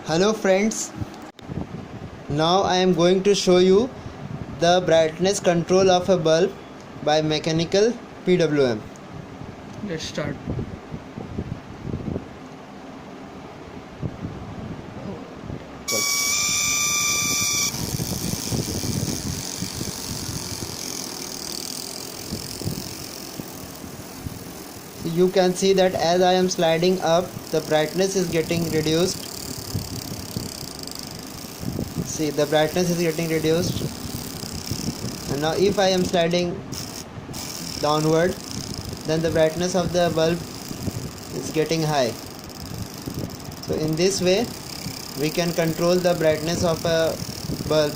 Hello friends, now I am going to show you the brightness control of a bulb by mechanical PWM. Let's start. You can see that as I am sliding up, the brightness is getting reduced. See, the brightness is getting reduced. And now if I am sliding downward, then the brightness of the bulb is getting high. So in this way we can control the brightness of a bulb.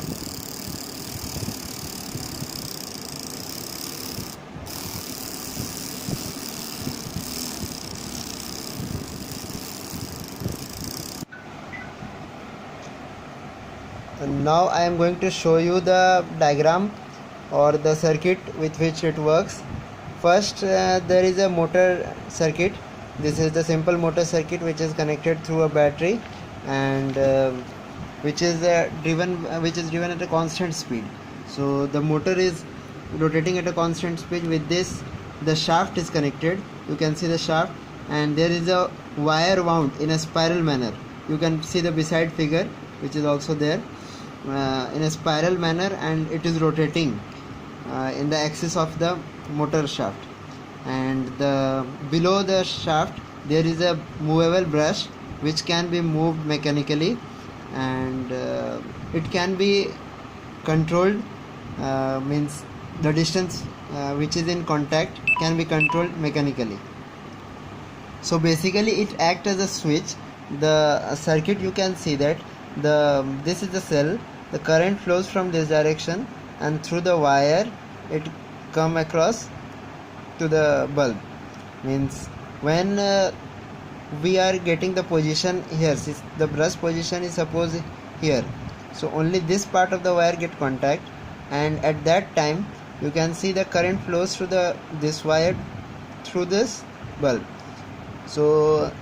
And now I am going to show you the diagram or the circuit with which it works. First there is a motor circuit. This is the simple motor circuit which is connected through a battery and which is driven at a constant speed. So the motor is rotating at a constant speed. With this, the shaft is connected. You can see the shaft, and there is a wire wound in a spiral manner. You can see the beside figure which is also there, in a spiral manner, and it is rotating in the axis of the motor shaft. And below the shaft there is a movable brush which can be moved mechanically, and it can be controlled, means the distance which is in contact can be controlled mechanically. So basically it acts as a switch. The circuit, you can see that this is the cell. The current flows from this direction, and through the wire it come across to the bulb. Means when we are getting the position here, since the brush position is supposed here, so only this part of the wire get contact, and at that time you can see the current flows through this wire through this bulb. So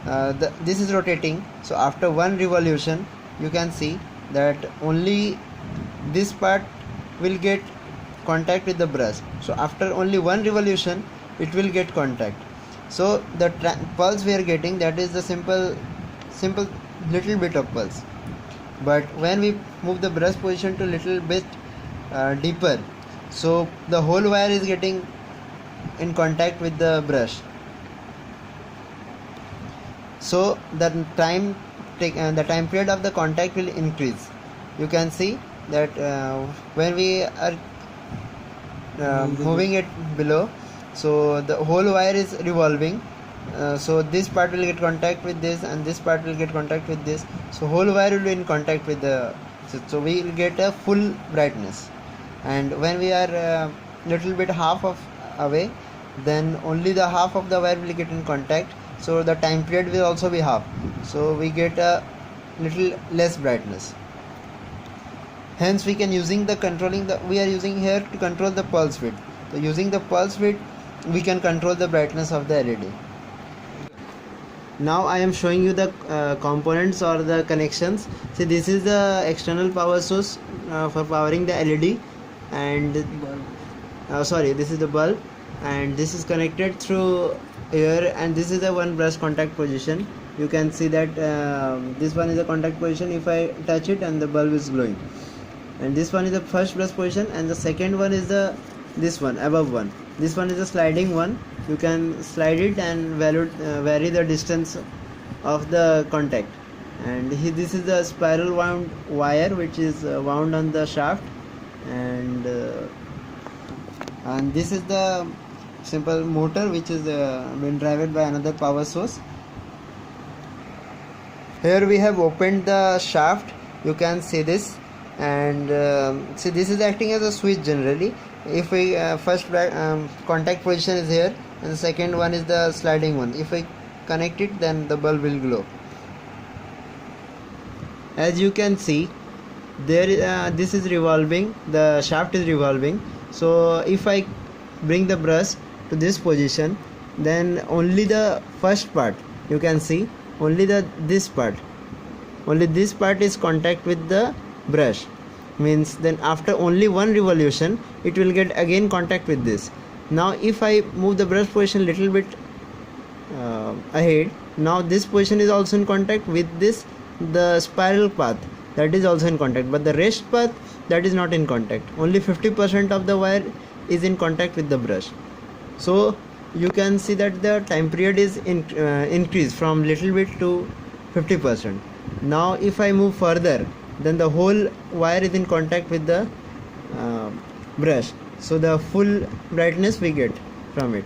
this is rotating. So after one revolution you can see that only this part will get contact with the brush. So after only one revolution it will get contact. So the pulse we are getting, that is the simple little bit of pulse. But when we move the brush position to little bit deeper, so the whole wire is getting in contact with the brush. So the time period of the contact will increase. You can see that when we are moving it below, so the whole wire is revolving. So this part will get contact with this, and this part will get contact with this. So whole wire will be in contact with so we will get a full brightness. And when we are little bit half of away, then only the half of the wire will get in contact. So the time period will also be half. So we get a little less brightness. Hence we can we are using here to control the pulse width. So using the pulse width we can control the brightness of the LED. Now I am showing you the components or the connections. See, this is the external power source for powering the LED, and this is the bulb, and this is connected through here, and this is the one brush contact position. You can see that this one is the contact position. If I touch it, and the bulb is glowing. And this one is the first brush position, and the second one is this one, above one. This one is the sliding one. You can slide it and vary the distance of the contact. And this is the spiral wound wire which is wound on the shaft, and this is the simple motor which is been driven by another power source. Here we have opened the shaft. You can see this, and see, this is acting as a switch generally. If we first contact position is here, and the second one is the sliding one. If we connect it, then the bulb will glow. As you can see, this is revolving, the shaft is revolving. So if I bring the brush to this position, then only the first part, you can see only this part only this part is contact with the brush, means then after only one revolution it will get again contact with this. Now if I move the brush position little bit ahead, now this position is also in contact with this, the spiral path, that is also in contact, but the rest path, that is not in contact. Only 50% of the wire is in contact with the brush. So you can see that the time period is increased from little bit to 50%. Now if I move further, then the whole wire is in contact with the brush, so the full brightness we get from it.